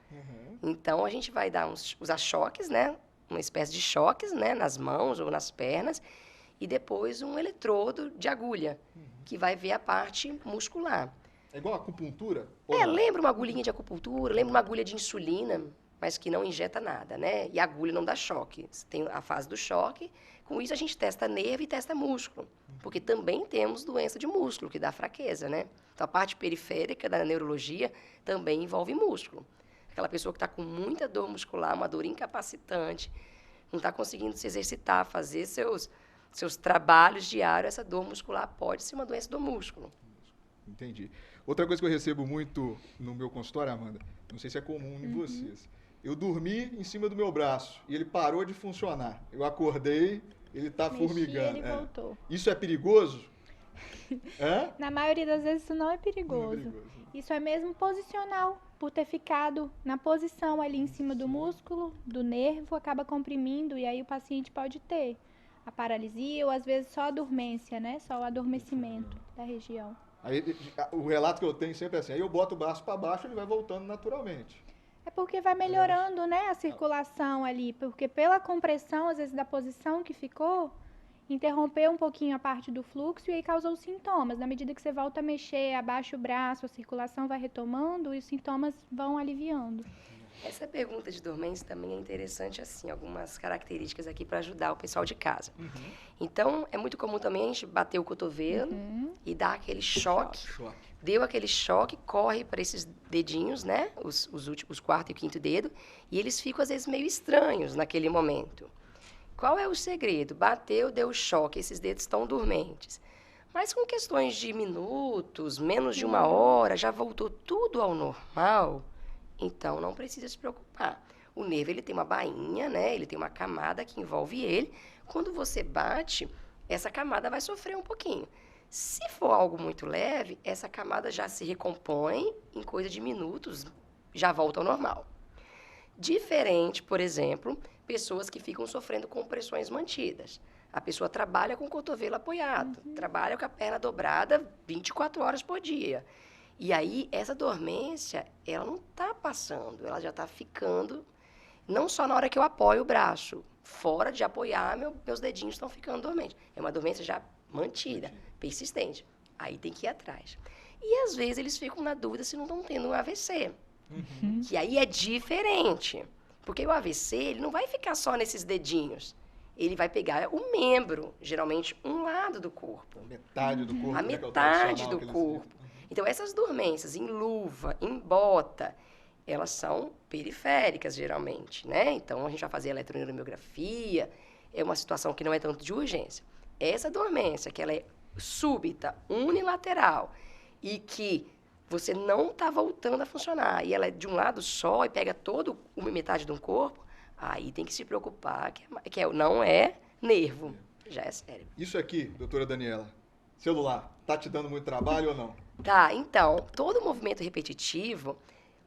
Então, a gente vai usar choques, né? Uma espécie de choques, né? Nas mãos ou nas pernas. E depois um eletrodo de agulha, que vai ver a parte muscular. É igual a acupuntura? Lembra uma agulhinha de acupuntura, lembra uma agulha de insulina, mas que não injeta nada, né? E a agulha não dá choque. Tem a fase do choque. Com isso, a gente testa nervo e testa músculo. Porque também temos doença de músculo, que dá fraqueza, né? Então, a parte periférica da neurologia também envolve músculo. Aquela pessoa que está com muita dor muscular, uma dor incapacitante, não está conseguindo se exercitar, fazer seus trabalhos diários, essa dor muscular pode ser uma doença do músculo. Entendi. Outra coisa que eu recebo muito no meu consultório, Amanda, não sei se é comum em vocês, eu dormi em cima do meu braço e ele parou de funcionar. Eu acordei, ele está formigando. Ele voltou. Isso é perigoso? Na maioria das vezes isso não é perigoso. Isso é mesmo posicional, por ter ficado na posição ali em cima do músculo, do nervo, acaba comprimindo e aí o paciente pode ter a paralisia ou às vezes só a dormência, né? Só o adormecimento da região. Aí, o relato que eu tenho sempre é assim, aí eu boto o braço para baixo e ele vai voltando naturalmente. É porque vai melhorando, né, a circulação ali, porque pela compressão, às vezes, da posição que ficou, interrompeu um pouquinho a parte do fluxo e aí causou sintomas. Na medida que você volta a mexer, abaixa o braço, a circulação vai retomando e os sintomas vão aliviando. Essa pergunta de dormência também é interessante, assim, algumas características aqui para ajudar o pessoal de casa. Então, é muito comum também a gente bater o cotovelo e dar aquele choque. Deu aquele choque, corre para esses dedinhos, né? Os quarto e o quinto dedo, e eles ficam, às vezes, meio estranhos naquele momento. Qual é o segredo? Bateu, deu choque, esses dedos estão dormentes. Mas com questões de minutos, menos de 1 hora, já voltou tudo ao normal. Então, não precisa se preocupar. O nervo, ele tem uma bainha, né? Ele tem uma camada que envolve ele. Quando você bate, essa camada vai sofrer um pouquinho. Se for algo muito leve, essa camada já se recompõe em coisa de minutos, já volta ao normal. Diferente, por exemplo, pessoas que ficam sofrendo compressões mantidas. A pessoa trabalha com o cotovelo apoiado, trabalha com a perna dobrada 24 horas por dia. E aí, essa dormência, ela não está passando, ela já está ficando, não só na hora que eu apoio o braço, fora de apoiar, meus dedinhos estão ficando dormentes. É uma dormência já mantida, persistente. Aí tem que ir atrás. E, às vezes, eles ficam na dúvida se não estão tendo um AVC, que aí é diferente. Porque o AVC, ele não vai ficar só nesses dedinhos. Ele vai pegar o membro, geralmente um lado do corpo. Metade do corpo. A metade do corpo. Então, essas dormências em luva, em bota, elas são periféricas, geralmente, né? Então, a gente vai fazer eletroneuromiografia, é uma situação que não é tanto de urgência. Essa dormência, que ela é súbita, unilateral, e que você não está voltando a funcionar, e ela é de um lado só e pega toda uma metade de um corpo, aí tem que se preocupar, não é nervo, já é cérebro. Isso aqui, doutora Daniela, celular, tá te dando muito trabalho ou não? Tá, então, todo movimento repetitivo,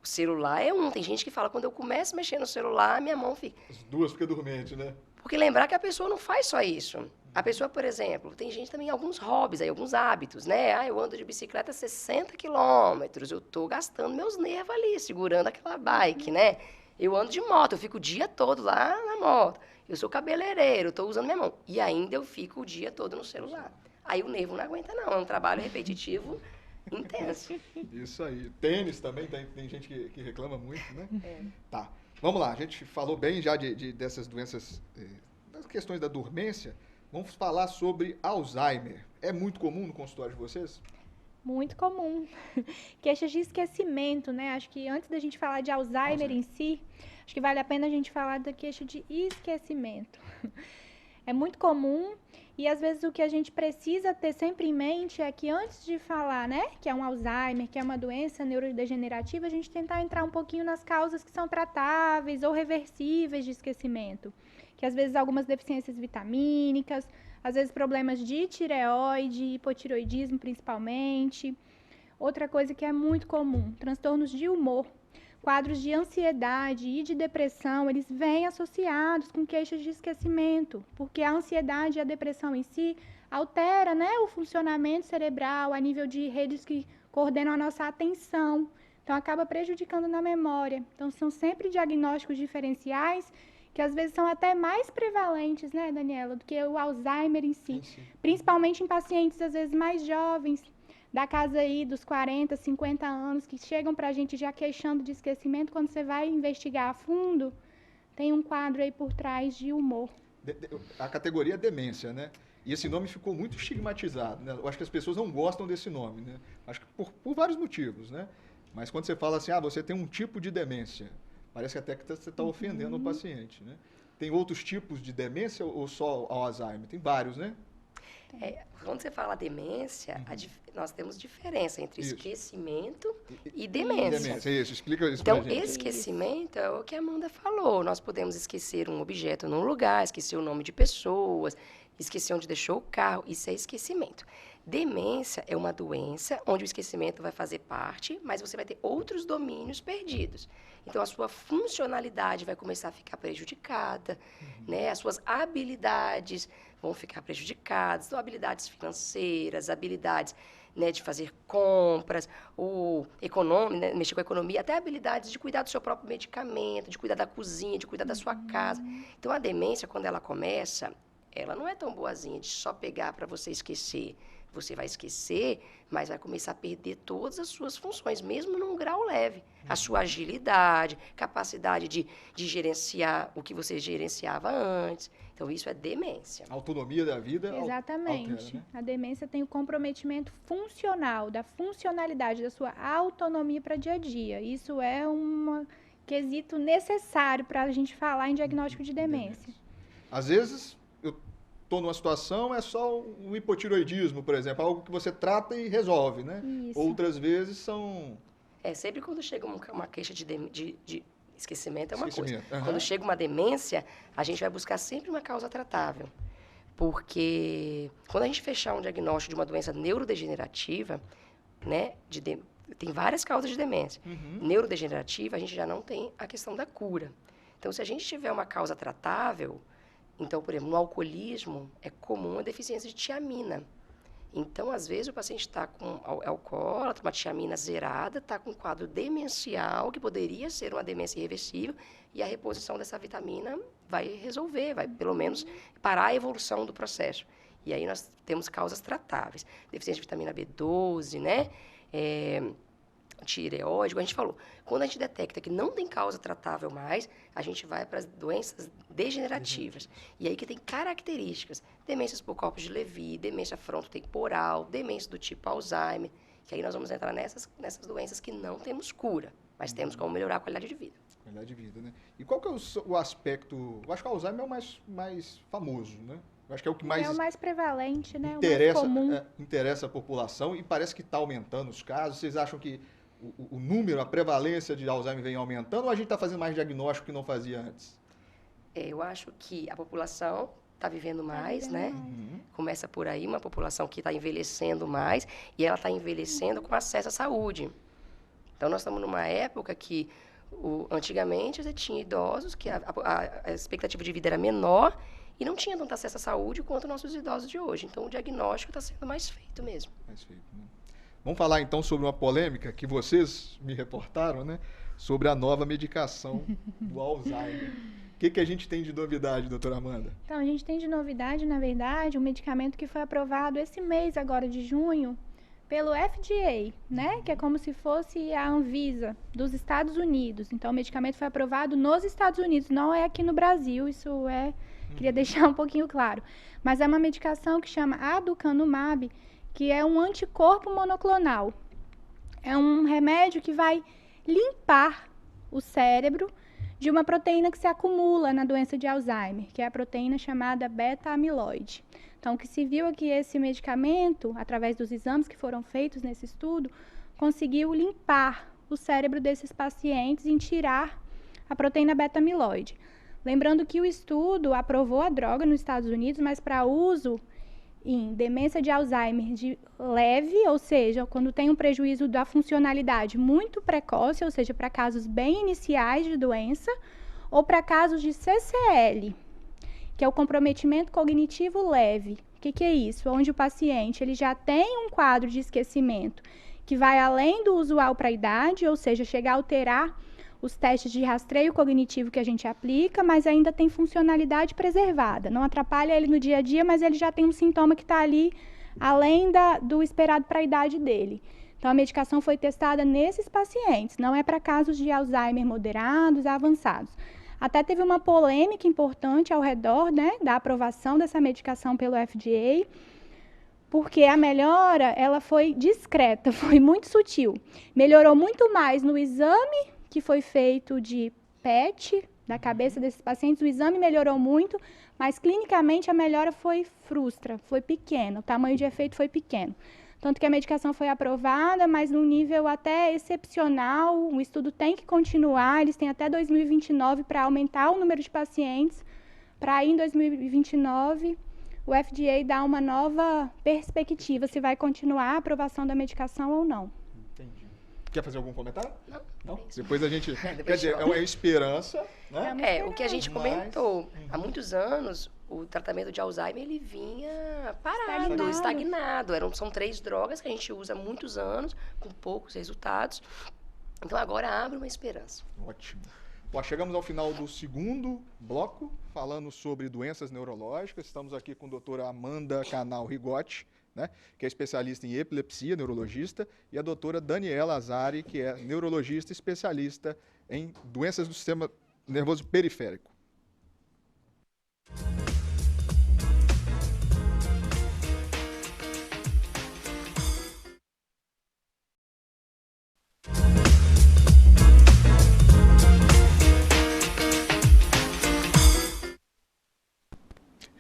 o celular é um. Tem gente que fala, quando eu começo a mexer no celular, minha mão fica... As duas ficam dormentes, né? Porque lembrar que a pessoa não faz só isso. A pessoa, por exemplo, tem gente também, alguns hobbies, aí, alguns hábitos, né? Eu ando de bicicleta 60 quilômetros, eu tô gastando meus nervos ali, segurando aquela bike, né? Eu ando de moto, eu fico o dia todo lá na moto. Eu sou cabeleireiro, tô usando minha mão. E ainda eu fico o dia todo no celular. Aí o nervo não aguenta, não. É um trabalho repetitivo intenso. Isso aí. Tênis também, tem gente que reclama muito, né? Tá. Vamos lá, a gente falou bem já dessas doenças, das questões da dormência. Vamos falar sobre Alzheimer. É muito comum no consultório de vocês? Muito comum. Queixas de esquecimento, né? Acho que antes da gente falar de Alzheimer em si, acho que vale a pena a gente falar da queixa de esquecimento. É muito comum e às vezes o que a gente precisa ter sempre em mente é que antes de falar, né, que é um Alzheimer, que é uma doença neurodegenerativa, a gente tentar entrar um pouquinho nas causas que são tratáveis ou reversíveis de esquecimento. Que às vezes algumas deficiências vitamínicas, às vezes problemas de tireoide, hipotireoidismo principalmente. Outra coisa que é muito comum, transtornos de humor. Quadros de ansiedade e de depressão, eles vêm associados com queixas de esquecimento, porque a ansiedade e a depressão em si altera, né, o funcionamento cerebral a nível de redes que coordenam a nossa atenção. Então, acaba prejudicando na memória. Então, são sempre diagnósticos diferenciais que às vezes são até mais prevalentes, né, Daniela, do que o Alzheimer em si. Sim. Principalmente em pacientes, às vezes, mais jovens, da casa aí dos 40, 50 anos, que chegam pra gente já queixando de esquecimento. Quando você vai investigar a fundo, tem um quadro aí por trás de humor. A categoria é demência, né? E esse nome ficou muito estigmatizado, né? Eu acho que as pessoas não gostam desse nome, né? Acho que por vários motivos, né? Mas quando você fala assim, você tem um tipo de demência, parece até que você está ofendendo o paciente, né? Tem outros tipos de demência ou só o Alzheimer? Tem vários, né? Quando você fala demência, nós temos diferença entre Isso. esquecimento e demência. Demência, isso. Explica isso Então, pra gente. esquecimento é o que a Amanda falou. Nós podemos esquecer um objeto num lugar, esquecer o nome de pessoas, esquecer onde deixou o carro. Isso é esquecimento. Demência é uma doença onde o esquecimento vai fazer parte, mas você vai ter outros domínios perdidos. Então, a sua funcionalidade vai começar a ficar prejudicada, né? As suas habilidades vão ficar prejudicadas. Então, habilidades financeiras, habilidades, né, de fazer compras, ou né, mexer com a economia, até habilidades de cuidar do seu próprio medicamento, de cuidar da cozinha, de cuidar da sua casa. Então, a demência, quando ela começa, ela não é tão boazinha de só pegar para você esquecer. Você vai esquecer, mas vai começar a perder todas as suas funções, mesmo num grau leve. A sua agilidade, capacidade de gerenciar o que você gerenciava antes. Então, isso é demência. A autonomia da vida Exatamente. altera, né? A demência tem o comprometimento funcional, da funcionalidade, da sua autonomia para dia a dia. Isso é um quesito necessário para a gente falar em diagnóstico de demência. Às vezes, eu estou numa situação, é só um hipotireoidismo, por exemplo, algo que você trata e resolve, né? Isso. Outras vezes são... Sempre quando chega uma queixa de esquecimento é uma coisa. Esquecimento, Quando chega uma demência, a gente vai buscar sempre uma causa tratável. Porque quando a gente fechar um diagnóstico de uma doença neurodegenerativa, né, tem várias causas de demência. Neurodegenerativa, a gente já não tem a questão da cura. Então, se a gente tiver uma causa tratável, então, por exemplo, no alcoolismo, é comum a deficiência de tiamina. Então, às vezes, o paciente está com alcoólatra, uma tiamina zerada, está com um quadro demencial, que poderia ser uma demência irreversível, e a reposição dessa vitamina vai resolver, vai, pelo menos, parar a evolução do processo. E aí nós temos causas tratáveis. Deficiência de vitamina B12, né? Tireoide, como a gente falou. Quando a gente detecta que não tem causa tratável mais, a gente vai para as doenças degenerativas. E aí que tem características. Demências por corpos de Levy, demência frontotemporal, demência do tipo Alzheimer, que aí nós vamos entrar nessas doenças que não temos cura. Mas temos como melhorar a qualidade de vida. Qualidade de vida, né? E qual que é o aspecto... Eu acho que o Alzheimer é o mais famoso, né? Eu acho que é o que mais... É o mais prevalente, né? Interessa, o mais comum. Interessa a população e parece que está aumentando os casos. Vocês acham que o número, a prevalência de Alzheimer vem aumentando ou a gente está fazendo mais diagnóstico que não fazia antes? Eu acho que a população está vivendo mais, né? Uhum. Começa por aí, uma população que está envelhecendo mais e ela está envelhecendo com acesso à saúde. Então, nós estamos numa época que, antigamente, você tinha idosos que a expectativa de vida era menor e não tinha tanto acesso à saúde quanto nossos idosos de hoje. Então, o diagnóstico está sendo mais feito mesmo. Mais feito, né? Vamos falar, então, sobre uma polêmica que vocês me reportaram, né? Sobre a nova medicação do Alzheimer. O que a gente tem de novidade, doutora Amanda? Então, a gente tem de novidade, na verdade, um medicamento que foi aprovado esse mês, agora de junho, pelo FDA, né? Que é como se fosse a Anvisa dos Estados Unidos. Então, o medicamento foi aprovado nos Estados Unidos, não é aqui no Brasil, isso queria deixar um pouquinho claro. Mas é uma medicação que chama aducanumab, que é um anticorpo monoclonal. É um remédio que vai limpar o cérebro de uma proteína que se acumula na doença de Alzheimer, que é a proteína chamada beta-amiloide. Então, o que se viu é que esse medicamento, através dos exames que foram feitos nesse estudo, conseguiu limpar o cérebro desses pacientes e tirar a proteína beta-amiloide. Lembrando que o estudo aprovou a droga nos Estados Unidos, mas para uso em demência de Alzheimer de leve, ou seja, quando tem um prejuízo da funcionalidade muito precoce, ou seja, para casos bem iniciais de doença, ou para casos de CCL, que é o comprometimento cognitivo leve. O que é isso? Onde o paciente ele já tem um quadro de esquecimento que vai além do usual para a idade, ou seja, chegar a alterar os testes de rastreio cognitivo que a gente aplica, mas ainda tem funcionalidade preservada. Não atrapalha ele no dia a dia, mas ele já tem um sintoma que está ali além do esperado para a idade dele. Então, a medicação foi testada nesses pacientes, não é para casos de Alzheimer moderados a avançados. Até teve uma polêmica importante ao redor, né, da aprovação dessa medicação pelo FDA, porque a melhora ela foi discreta, foi muito sutil. Melhorou muito mais no exame que foi feito de PET, da cabeça desses pacientes, o exame melhorou muito, mas clinicamente a melhora foi frustra, foi pequena, o tamanho de efeito foi pequeno. Tanto que a medicação foi aprovada, mas num nível até excepcional, o estudo tem que continuar, eles têm até 2029 para aumentar o número de pacientes, para aí em 2029 o FDA dar uma nova perspectiva, se vai continuar a aprovação da medicação ou não. Entendi. Quer fazer algum comentário? Não? Depois a gente... quer dizer, é uma esperança, né? O que a gente comentou, há muitos anos, o tratamento de Alzheimer, ele vinha parado, estagnado. São 3 drogas que a gente usa há muitos anos, com poucos resultados. Então, agora abre uma esperança. Ótimo. Bom, chegamos ao final do segundo bloco, falando sobre doenças neurológicas. Estamos aqui com a doutora Amanda Canal Rigotti, né, que é especialista em epilepsia, neurologista, e a doutora Daniela Azari, que é neurologista especialista em doenças do sistema nervoso periférico.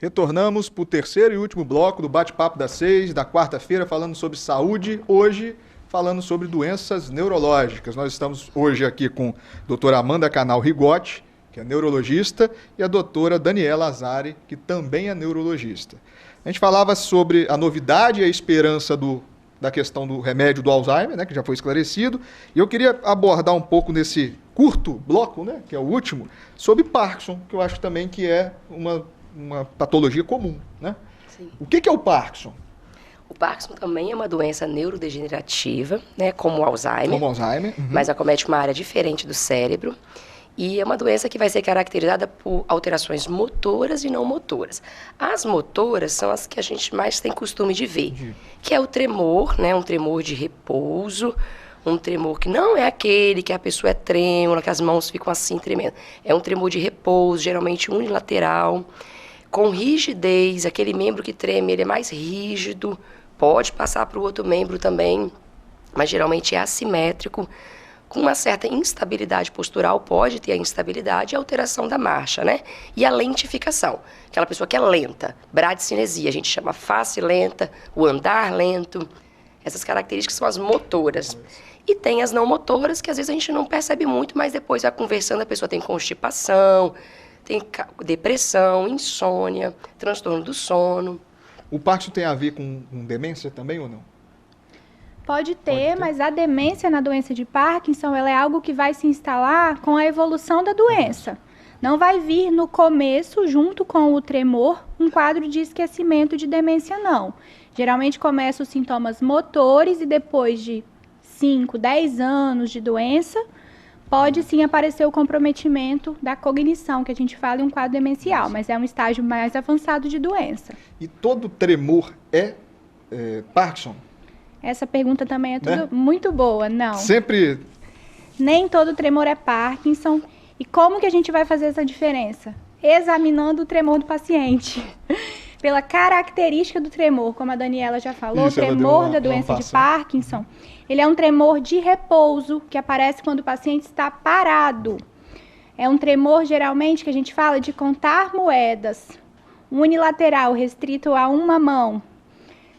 Retornamos para o terceiro e último bloco do Bate-Papo das 6, da quarta-feira, falando sobre saúde, hoje falando sobre doenças neurológicas. Nós estamos hoje aqui com a doutora Amanda Canal Rigotti, que é neurologista, e a doutora Daniela Azari, que também é neurologista. A gente falava sobre a novidade e a esperança da questão do remédio do Alzheimer, né, que já foi esclarecido, e eu queria abordar um pouco nesse curto bloco, né, que é o último, sobre Parkinson, que eu acho também que é uma patologia comum, né? Sim. O que é o Parkinson? O Parkinson também é uma doença neurodegenerativa, né, como o Alzheimer. Como o Alzheimer. Uhum. Mas acomete uma área diferente do cérebro. E é uma doença que vai ser caracterizada por alterações motoras e não motoras. As motoras são as que a gente mais tem costume de ver, que é o tremor, né, um tremor de repouso, um tremor que não é aquele que a pessoa é trêmula, que as mãos ficam assim tremendo. É um tremor de repouso, geralmente unilateral, com rigidez, aquele membro que treme, ele é mais rígido, pode passar para o outro membro também, mas geralmente é assimétrico. com uma certa instabilidade postural, pode ter a instabilidade e a alteração da marcha, né? E a lentificação, aquela pessoa que é lenta, bradicinesia, a gente chama face lenta, o andar lento, essas características são as motoras. E tem as não motoras, que às vezes a gente não percebe muito, mas depois vai conversando, a pessoa tem constipação, tem depressão, insônia, transtorno do sono. O Parkinson tem a ver com demência também ou não? Pode ter, mas a demência na doença de Parkinson, ela é algo que vai se instalar com a evolução da doença. Não vai vir no começo, junto com o tremor, um quadro de esquecimento de demência, não. Geralmente começam os sintomas motores e depois de 5, 10 anos de doença, pode sim aparecer o comprometimento da cognição, que a gente fala em um quadro demencial, mas é um estágio mais avançado de doença. E todo tremor é Parkinson? Essa pergunta também é tudo muito boa, não. Sempre... Nem todo tremor é Parkinson. E como que a gente vai fazer essa diferença? Examinando o tremor do paciente. Pela característica do tremor, como a Daniela já falou, o tremor da doença de Parkinson, ele é um tremor de repouso, que aparece quando o paciente está parado. É um tremor, geralmente, que a gente fala de contar moedas, unilateral, restrito a uma mão.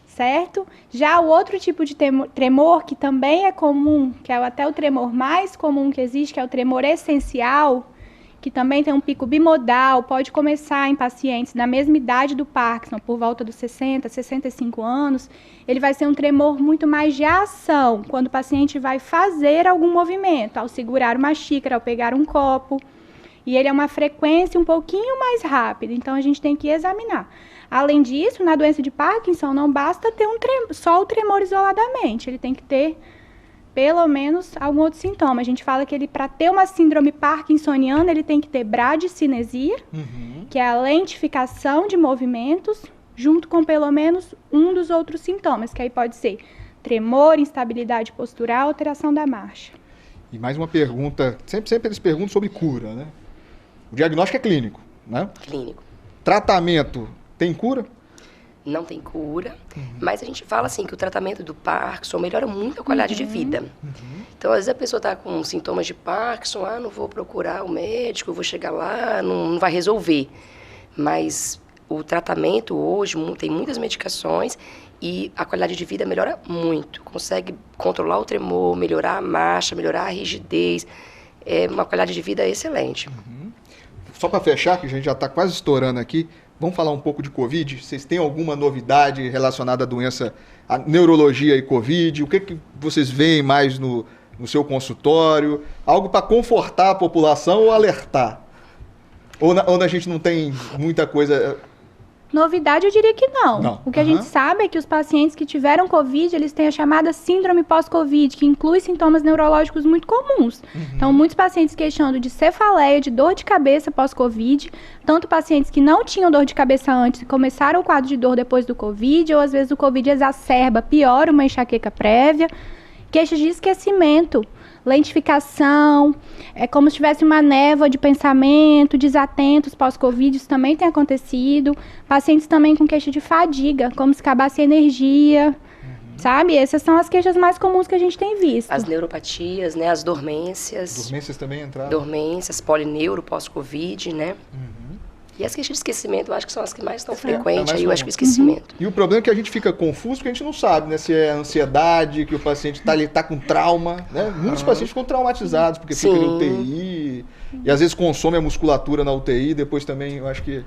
Certo? Já o outro tipo de tremor, que também é comum, que é até o tremor mais comum que existe, que é o tremor essencial, que também tem um pico bimodal, pode começar em pacientes da mesma idade do Parkinson, por volta dos 60, 65 anos, ele vai ser um tremor muito mais de ação, quando o paciente vai fazer algum movimento, ao segurar uma xícara, ao pegar um copo, e ele é uma frequência um pouquinho mais rápida, então a gente tem que examinar. Além disso, na doença de Parkinson, não basta ter só o tremor isoladamente, ele tem que ter pelo menos algum outro sintoma. A gente fala que ele, para ter uma síndrome parkinsoniana, ele tem que ter bradicinesia, que é a lentificação de movimentos, junto com pelo menos um dos outros sintomas, que aí pode ser tremor, instabilidade postural, alteração da marcha. E mais uma pergunta, sempre eles perguntam sobre cura, né? O diagnóstico é clínico, né? Clínico. Tratamento, tem cura? Não tem cura, mas a gente fala assim que o tratamento do Parkinson melhora muito a qualidade de vida. Então, às vezes a pessoa está com sintomas de Parkinson, não vou procurar o médico, vou chegar lá, não vai resolver. Mas o tratamento hoje tem muitas medicações e a qualidade de vida melhora muito. Consegue controlar o tremor, melhorar a marcha, melhorar a rigidez. É uma qualidade de vida excelente. Só para fechar, que a gente já está quase estourando aqui, vamos falar um pouco de Covid? Vocês têm alguma novidade relacionada à doença, à neurologia e Covid? O que vocês veem mais no seu consultório? Algo para confortar a população ou alertar? Ou a gente não tem muita coisa... Novidade, eu diria que não. O que a gente sabe é que os pacientes que tiveram Covid, eles têm a chamada síndrome pós-Covid, que inclui sintomas neurológicos muito comuns. Então, muitos pacientes queixando de cefaleia, de dor de cabeça pós-Covid, tanto pacientes que não tinham dor de cabeça antes e começaram o quadro de dor depois do Covid, ou às vezes o Covid exacerba, piora uma enxaqueca prévia, queixas de esquecimento, lentificação, é como se tivesse uma névoa de pensamento, desatentos pós-Covid, isso também tem acontecido. Pacientes também com queixa de fadiga, como se acabasse a energia, sabe? Essas são as queixas mais comuns que a gente tem visto. As neuropatias, né? As dormências. Dormências também entraram? Dormências, polineuro pós-Covid, né? E as queixas de esquecimento, eu acho que são as que mais estão frequentes, aí eu acho que o esquecimento. E o problema é que a gente fica confuso, porque a gente não sabe, né? Se é ansiedade, que o paciente tá com trauma, né? Muitos pacientes ficam traumatizados, porque fica em UTI, e às vezes consome a musculatura na UTI, depois também, eu acho que...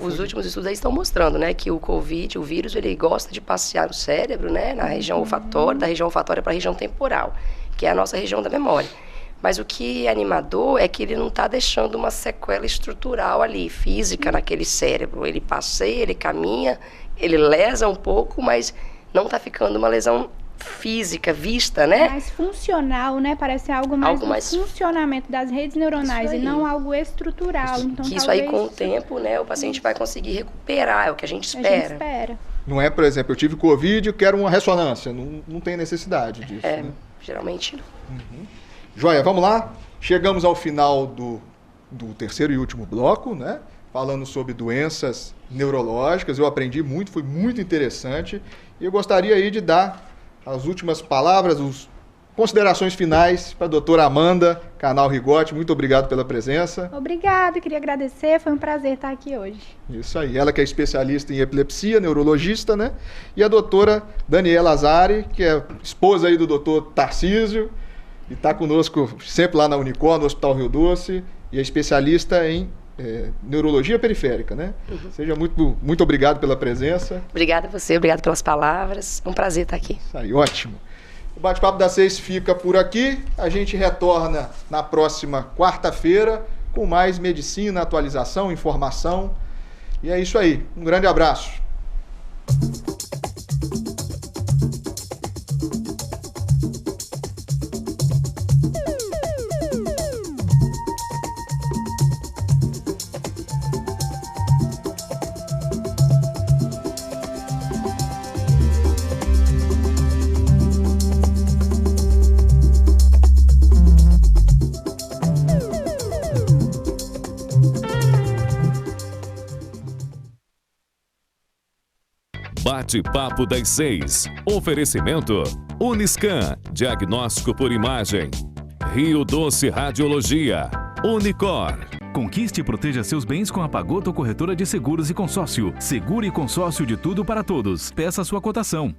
Os últimos estudos aí estão mostrando, né, que o Covid, o vírus, ele gosta de passear no cérebro, né, na região olfatória, da região olfatória para a região temporal, que é a nossa região da memória. Mas o que é animador é que ele não está deixando uma sequela estrutural ali, física, naquele cérebro. Ele passeia, ele caminha, ele lesa um pouco, mas não está ficando uma lesão física, vista, né? Mais funcional, né? Parece algo mais funcionamento das redes neuronais e não algo estrutural. Então, que isso aí, com o tempo, né, o paciente vai conseguir recuperar, é o que a gente espera. Não é, por exemplo, eu tive Covid e quero uma ressonância. Não tem necessidade disso, né? Geralmente não. Joia, vamos lá? Chegamos ao final do terceiro e último bloco, né? Falando sobre doenças neurológicas. Eu aprendi muito, foi muito interessante. E eu gostaria aí de dar as últimas palavras, os considerações finais para a doutora Amanda Canal Rigotti. Muito obrigado pela presença. Obrigada, queria agradecer, foi um prazer estar aqui hoje. Isso aí, ela que é especialista em epilepsia, neurologista, né? E a doutora Daniela Azari, que é esposa aí do doutor Tarcísio, e está conosco sempre lá na Unicor, no Hospital Rio Doce, e é especialista em neurologia periférica, né? Seja muito obrigado pela presença. Obrigada a você, obrigado pelas palavras. É um prazer estar aqui. Isso aí, ótimo. O Bate-Papo das 6 fica por aqui. A gente retorna na próxima quarta-feira com mais medicina, atualização, informação. E é isso aí. Um grande abraço. Bate-Papo das 6. Oferecimento Uniscan, diagnóstico por imagem. Rio Doce Radiologia. Unicor. Conquiste e proteja seus bens com a Pagoto Corretora de Seguros e Consórcio. Seguro e consórcio de tudo para todos. Peça sua cotação.